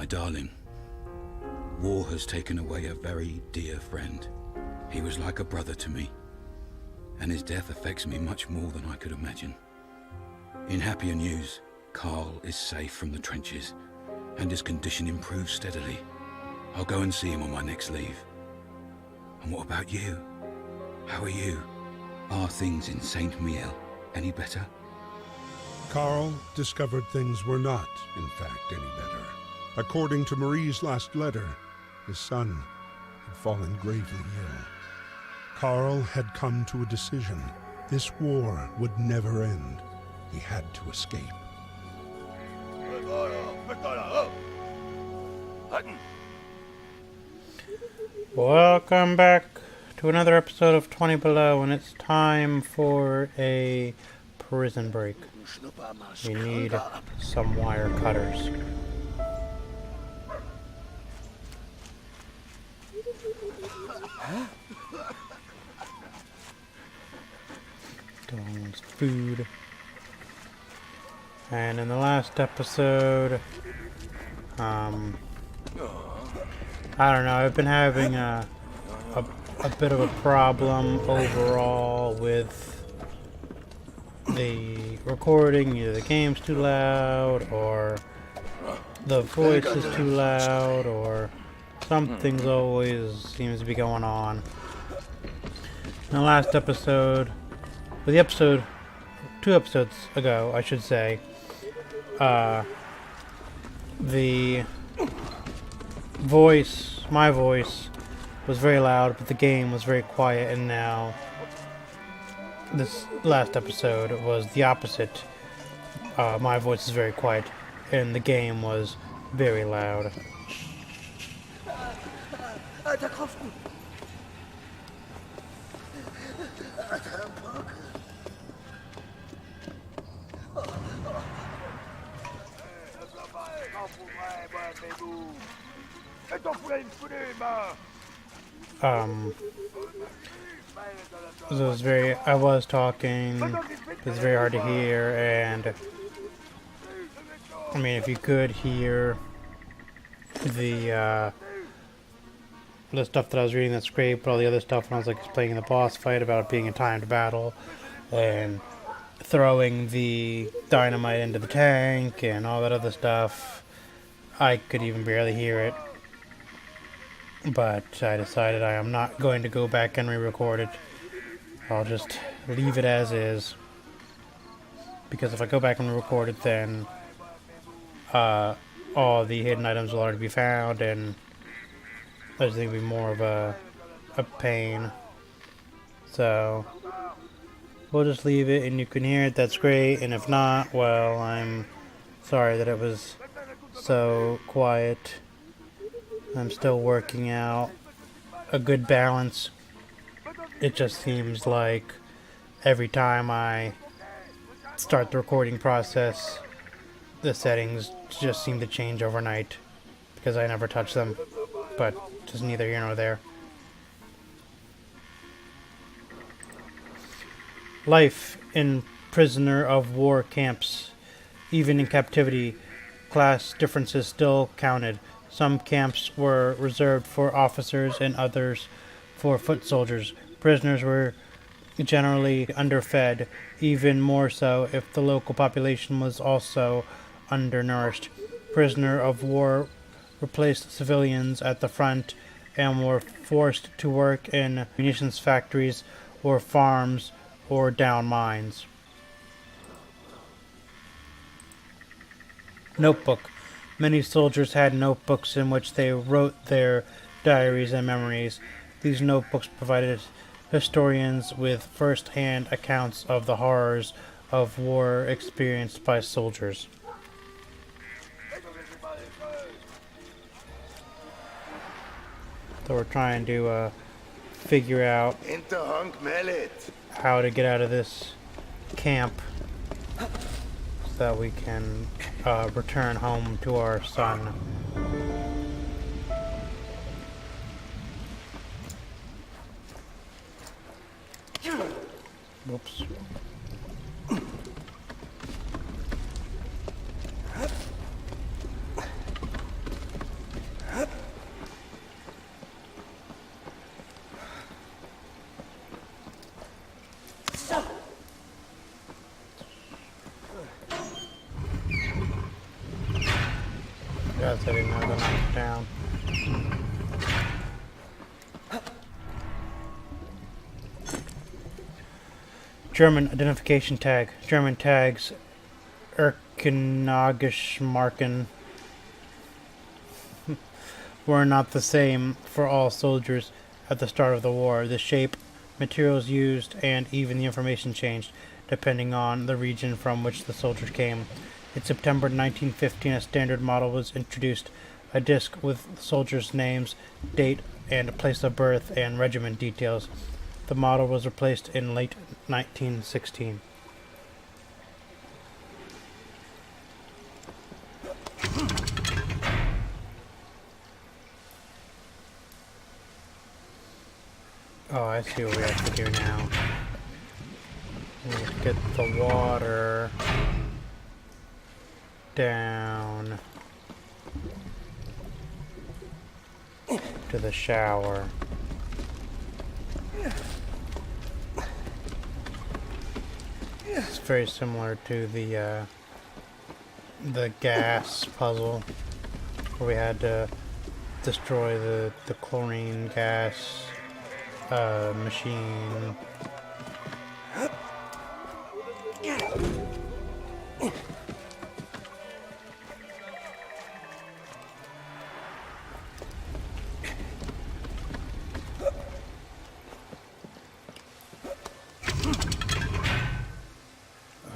my darling. War has taken away a very dear friend. He was like a brother to me, and his death affects me much more than I could imagine. In happier news, Carl is safe from the trenches, and his condition improves steadily. I'll go and see him on my next leave. And what about you? How are you? Are things in Saint Miel any better? Carl discovered things were not, in fact, any better. According to Marie's last letter, his son had fallen gravely ill. Carl had come to a decision. This war would never end. He had to escape. Welcome back to another episode of 20 Below, and it's time for a prison break. We need some wire cutters. Dylan wants food. And in the last episode, I don't know, I've been having a bit of a problem overall with the recording. Either the game's too loud, or the voice is too loud, or something's always seems to be going on. In the last episode, well, the episode, 2 episodes ago, I should say, the voice, my voice, was very loud, but the game was very quiet, and now this last episode was the opposite. My voice is very quiet, and the game was very loud. So I was talking, it was very hard to hear, and I mean, if you could hear the stuff that I was reading, that's great, but all the other stuff when I was like explaining the boss fight about it being a timed battle, and throwing the dynamite into the tank, and all that other stuff, I could even barely hear it. But I decided I am not going to go back and re-record it. I'll just leave it as is. Because if I go back and re-record it, then all the hidden items will already be found, and I just think it'll be more of a pain. So we'll just leave it, and you can hear it, that's great. And if not, well, I'm sorry that it was so quiet. I'm still working out a good balance. It just seems like every time I start the recording process, the settings just seem to change overnight because I never touch them, but just neither here nor there. Life in prisoner of war camps. Even in captivity, class differences still counted. Some camps were reserved for officers and others for foot soldiers. Prisoners were generally underfed, even more so if the local population was also undernourished. Prisoner of war replaced civilians at the front and were forced to work in munitions factories or farms or down mines. Notebook. Many soldiers had notebooks in which they wrote their diaries and memories. These notebooks provided historians with first-hand accounts of the horrors of war experienced by soldiers. So we're trying to figure out how to get out of this camp so that we can return home to our son. Whoops. I didn't know to knock it down. German identification tag. German tags Erkenagishmarken were not the same for all soldiers at the start of the war. The shape, materials used, and even the information changed, depending on the region from which the soldiers came. In September 1915, a standard model was introduced, a disc with soldiers' names, date, and place of birth, and regiment details. The model was replaced in late 1916. Oh, I see what we have to do now. We need to get the water down to the shower. It's very similar to the gas puzzle where we had to destroy the chlorine gas machine.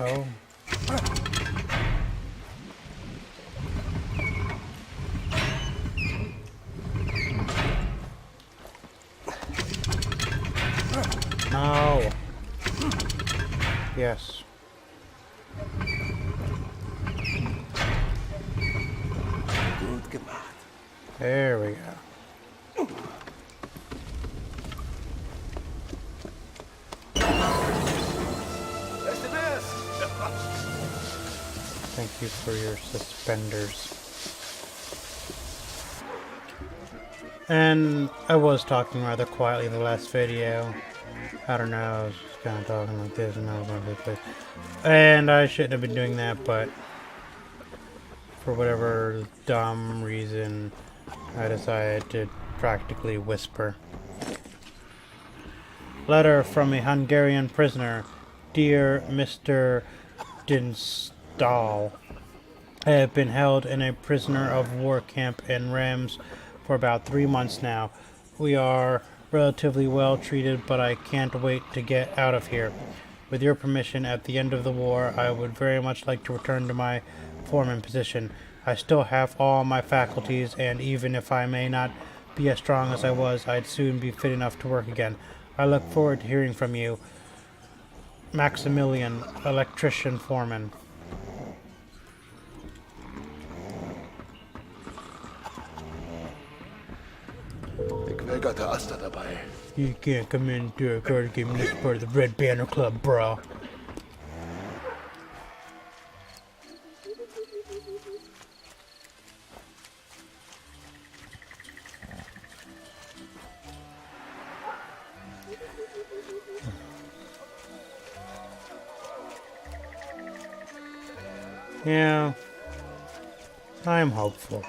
Oh. No. Yes. Gut gemacht. There we go. That's the best. Thank you for your suspenders. And I was talking rather quietly in the last video. I don't know, I was just kind of talking like this and I was going to this place. And I shouldn't have been doing that, but for whatever dumb reason, I decided to practically whisper. Letter from a Hungarian prisoner. Dear Mr. Dinstal, I have been held in a prisoner of war camp in Rams for about 3 months now. We are relatively well treated, but I can't wait to get out of here. With your permission, at the end of the war, I would very much like to return to my foreman position. I still have all my faculties, and even if I may not be as strong as I was, I'd soon be fit enough to work again. I look forward to hearing from you. Maximilian, electrician foreman. Ik weigere der Aster dabei. You can't come into a card game this part of the Red Banner Club, bro. Yeah, I'm hopeful.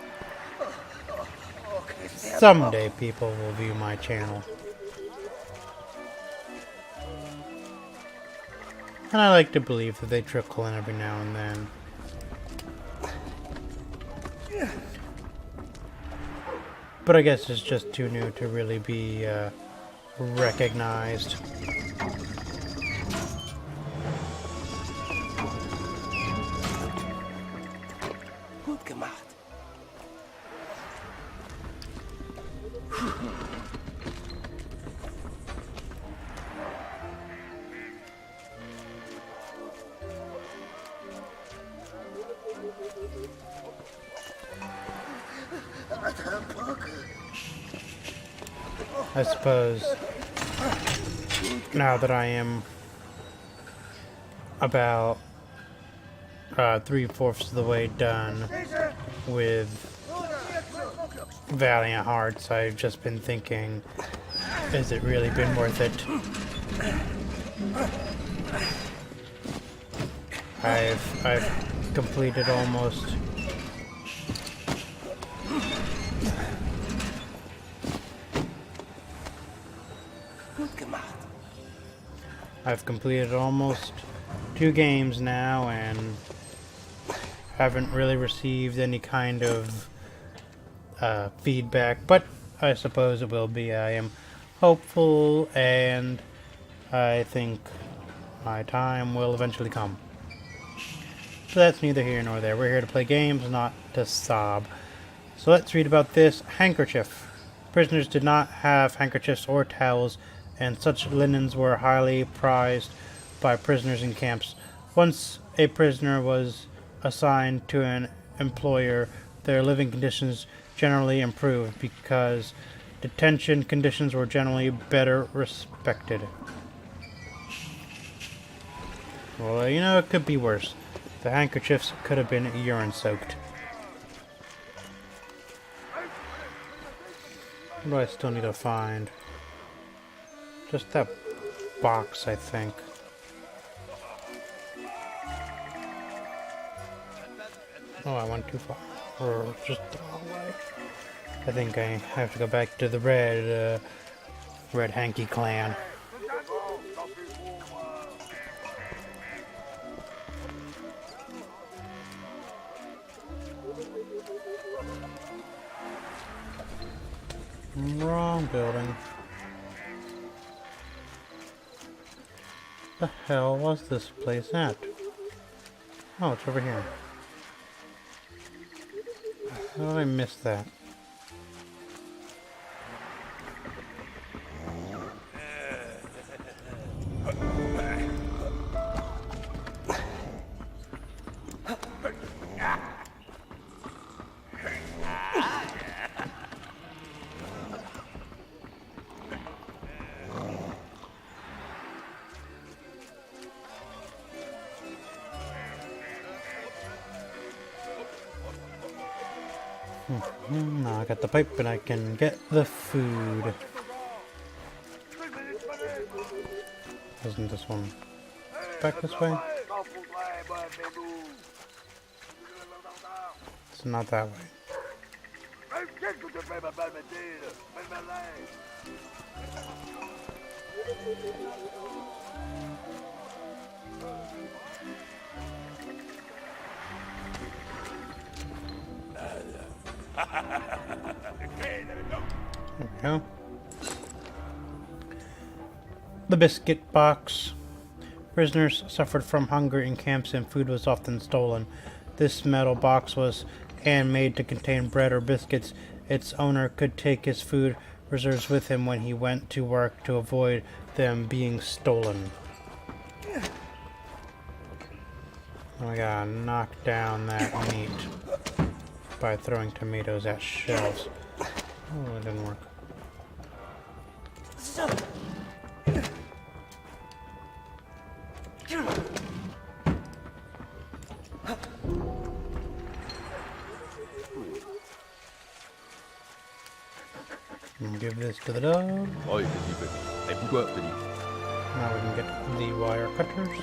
Someday people will view my channel. And I like to believe that they trickle in every now and then. But I guess it's just too new to really be recognized. Gut gemacht. I suppose now that I am about 3/4 of the way done with Valiant Hearts, I've just been thinking, has it really been worth it? I've completed almost Gut gemacht. I've completed almost 2 games now and haven't really received any kind of feedback, but I suppose it will be. I am hopeful, and I think my time will eventually come. So that's neither here nor there. We're here to play games, not to sob. So let's read about this handkerchief. Prisoners did not have handkerchiefs or towels, and such linens were highly prized by prisoners in camps. Once a prisoner was assigned to an employer, their living conditions generally improved because detention conditions were generally better respected. Well, you know, it could be worse. The handkerchiefs could have been urine soaked. What do I still need to find? Just that box, I think. Oh, I went too far. Or just the wrong way. I think I have to go back to the Red Hanky clan. Wrong building. The hell was this place at? Oh, it's over here. How did I miss that? Now I got the pipe and I can get the food. Isn't this one back this way? It's not that way. There we go. The biscuit box. Prisoners suffered from hunger in camps and food was often stolen. This metal box was handmade to contain bread or biscuits. Its owner could take his food reserves with him when he went to work to avoid them being stolen. I gotta knock down that meat by throwing tomatoes at shells. Oh, it didn't work. Give this to the dog. Now we can get the wire cutters.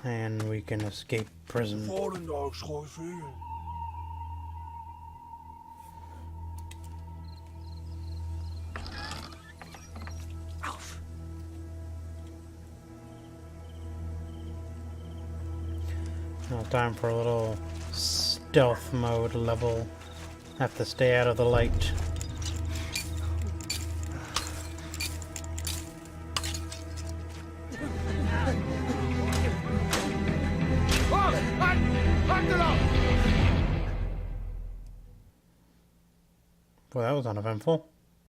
And we can escape prison. Now time for a little stealth mode level. Have to stay out of the light. Well, that was uneventful.